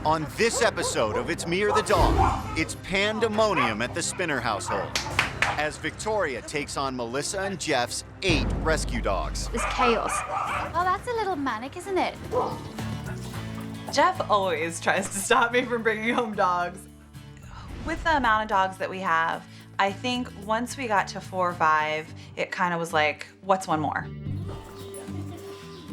On this episode of It's Me or the Dog, it's pandemonium at the Spinner household as Victoria takes on Melissa and Jeff's 8 rescue dogs. It's chaos. Oh, that's a little manic, isn't it? Jeff always tries to stop me from bringing home dogs. With the amount of dogs that we have, I think once we got to 4 or 5, it kind of was like, what's one more?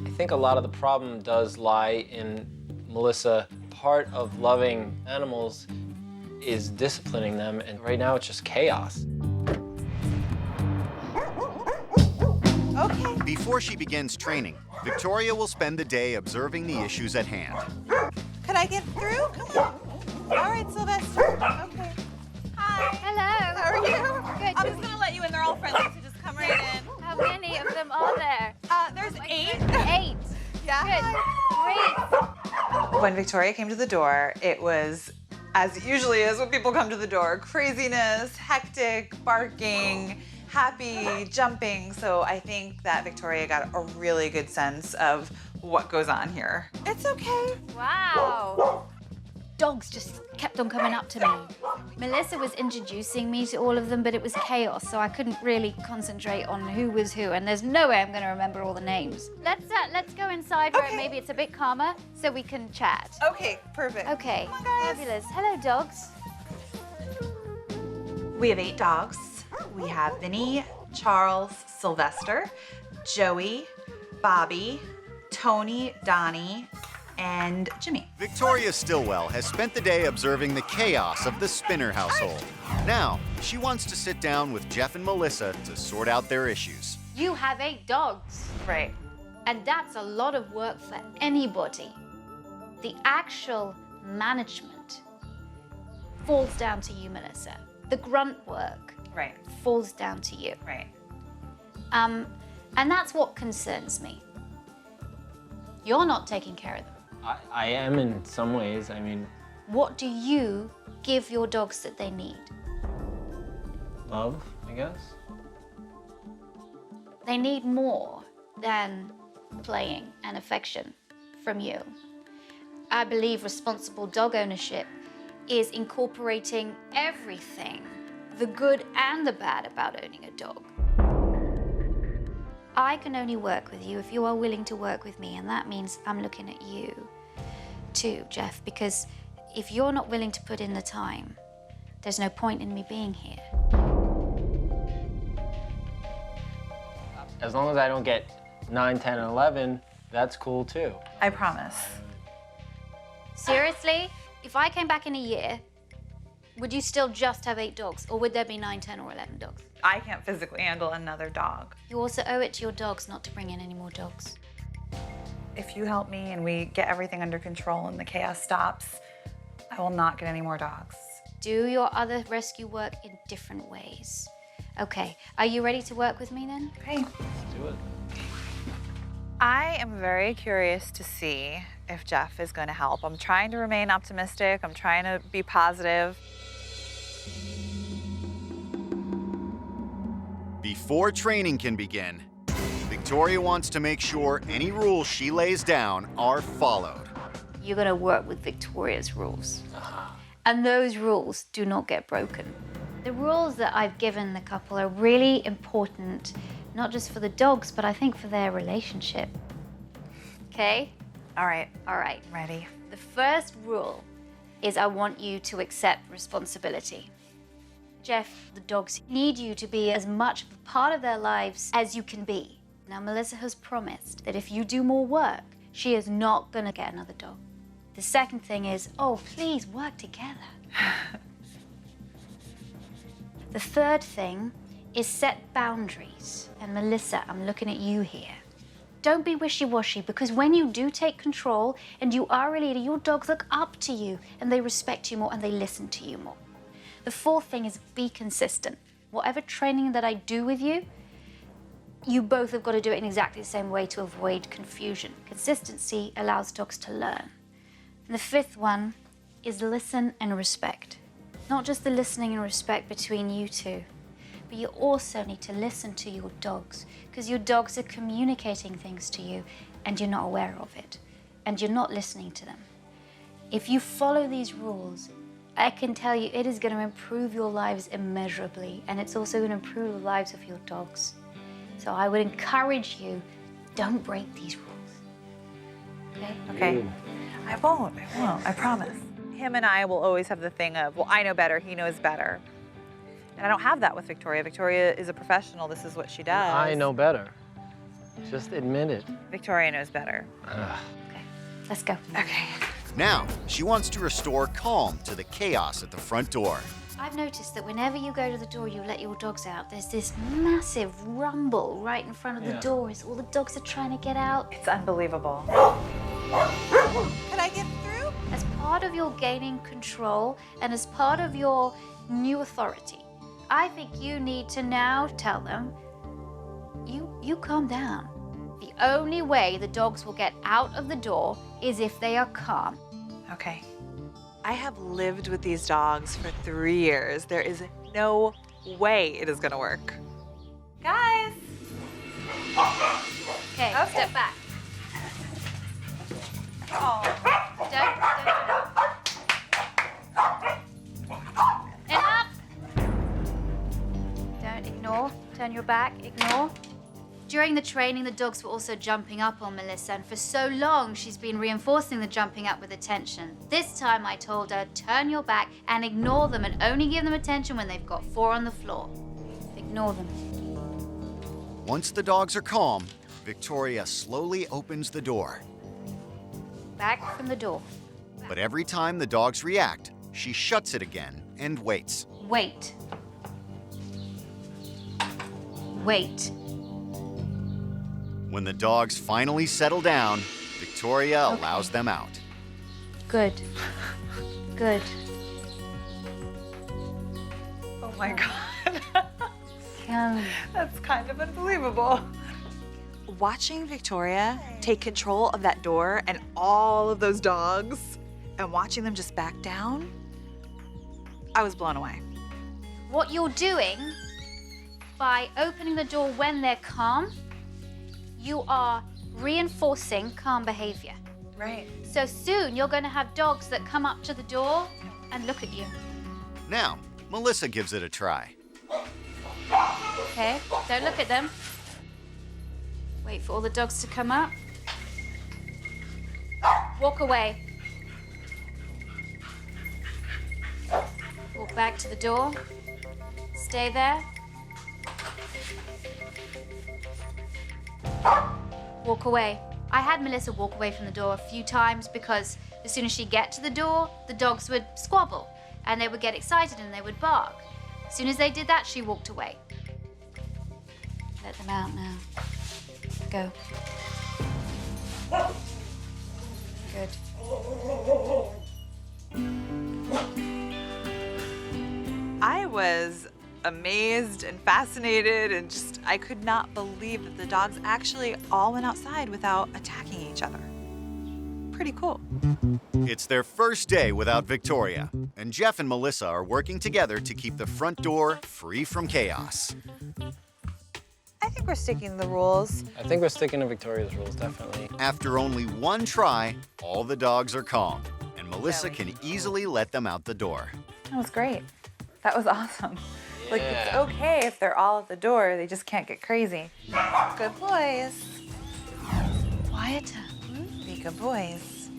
I think a lot of the problem does lie in Melissa. Part of loving animals is disciplining them, and right now it's just chaos. Okay. Before she begins training, Victoria will spend the day observing the issues at hand. Can I get through? Come on. All right, Sylvester. Okay. Hi. Hello. How are you? Good. I'm just gonna let you in. They're all friendly, so just come right in. How many of them are there? There's 8. 8. Yeah. Good. Great. When Victoria came to the door, it was, as it usually is when people come to the door, craziness, hectic, barking, happy, jumping. So I think that Victoria got a really good sense of what goes on here. It's okay. Wow. Dogs just kept on coming up to me. Melissa was introducing me to all of them, but it was chaos, so I couldn't really concentrate on who was who, and there's no way I'm going to remember all the names. Let's go inside where maybe it's a bit calmer so we can chat. Okay, perfect. Okay, Come on, guys. fabulous. Hello, dogs. We have 8 dogs. We have Vinny, Charles, Sylvester, Joey, Bobby, Tony, Donnie, and Jimmy. Victoria Stilwell has spent the day observing the chaos of the Spinner household. Now, she wants to sit down with Jeff and Melissa to sort out their issues. You have 8 dogs, Right. and that's a lot of work for anybody. The actual management falls down to you, Melissa. The grunt work Right. falls down to you. Right. And that's what concerns me. You're not taking care of them. I am in some ways. I mean, What do you give your dogs that they need? love, I guess. They need more than playing and affection from you. I believe responsible dog ownership is incorporating everything, the good and the bad about owning a dog. I can only work with you if you are willing to work with me, and that means I'm looking at you too, Jeff, because if you're not willing to put in the time, there's no point in me being here. As long as I don't get 9, 10, and 11, that's cool too. I promise. Seriously? If I came back in a year, would you still just have 8 dogs, or would there be 9, 10, or 11 dogs? I can't physically handle another dog. You also owe it to your dogs not to bring in any more dogs. If you help me and we get everything under control and the chaos stops, I will not get any more dogs. Do your other rescue work in different ways. Okay, are you ready to work with me then? Okay. Let's do it. I am very curious to see if Jeff is going to help. I'm trying to remain optimistic. I'm trying to be positive. Before training can begin, Victoria wants to make sure any rules she lays down are followed. You're gonna work with Victoria's rules. And those rules do not get broken. The rules that I've given the couple are really important, not just for the dogs, but I think for their relationship. Okay? All right, All right. ready. The first rule is I want you to accept responsibility. Jeff, the dogs need you to be as much a part of their lives as you can be. Now, Melissa has promised that if you do more work, she is not gonna get another dog. The second thing is, oh, please work together. The third thing is set boundaries. And Melissa, I'm looking at you here. Don't be wishy-washy, because when you do take control and you are a leader, your dogs look up to you and they respect you more and they listen to you more. The fourth thing is be consistent. Whatever training that I do with you, you both have got to do it in exactly the same way to avoid confusion. Consistency allows dogs to learn. And the fifth one is listen and respect. Not just the listening and respect between you two, but you also need to listen to your dogs, because your dogs are communicating things to you and you're not aware of it, and you're not listening to them. If you follow these rules, I can tell you it is going to improve your lives immeasurably, and it's also going to improve the lives of your dogs. So I would encourage you, don't break these rules. Okay? Okay. I won't. I promise. Him and I will always have the thing of, well, I know better, he knows better. And I don't have that with Victoria. Victoria is a professional. This is what she does. I know better. Just admit it. Victoria knows better. Okay, let's go. Okay. Now, she wants to restore calm to the chaos at the front door. I've noticed that whenever you go to the door, you let your dogs out, there's this massive rumble right in front of the door as all the dogs are trying to get out. It's unbelievable. Can I get through? As part of your gaining control and as part of your new authority, I think you need to now tell them, you calm down. The only way the dogs will get out of the door is if they are calm. Okay. I have lived with these dogs for 3 years. There is no way it is gonna work. Guys! Okay, step back. Oh. Don't do that. Enough! Don't ignore. Turn your back. Ignore. During the training, the dogs were also jumping up on Melissa, and for so long, she's been reinforcing the jumping up with attention. This time, I told her, turn your back and ignore them and only give them attention when they've got 4 on the floor. Ignore them. Once the dogs are calm, Victoria slowly opens the door. Back from the door. But every time the dogs react, she shuts it again and waits. Wait. Wait. When the dogs finally settle down, Victoria allows them out. Good. Good. Oh my God. That's kind of unbelievable. Watching Victoria take control of that door and all of those dogs and watching them just back down, I was blown away. What you're doing by opening the door when they're calm, you are reinforcing calm behavior. Right. So soon you're going to have dogs that come up to the door and look at you. Now, Melissa gives it a try. Okay? Don't look at them. Wait for all the dogs to come up. Walk away. Walk back to the door. Stay there. Walk away. I had Melissa walk away from the door a few times because as soon as she'd get to the door, the dogs would squabble and they would get excited and they would bark. As soon as they did that, she walked away. Let them out now. Go. Good. I was amazed and fascinated and just, I could not believe that the dogs actually all went outside without attacking each other. Pretty cool. It's their first day without Victoria, and Jeff and Melissa are working together to keep the front door free from chaos. I think we're sticking to the rules. I think we're sticking to Victoria's rules, definitely. After only one try, all the dogs are calm, and Melissa can easily let them out the door. That was great. That was awesome. Like, it's Yeah. okay if they're all at the door, they just can't get crazy. Good boys. Quieter. Be good boys.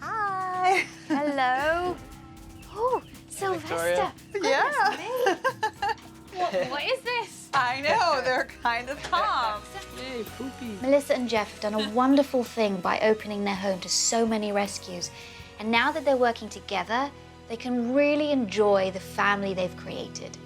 Hi. Hello. Oh, Sylvester. Yeah. What is this? I know, they're kind of calm. Yay, poopy. Melissa and Jeff have done a wonderful thing by opening their home to so many rescues. And now that they're working together, they can really enjoy the family they've created.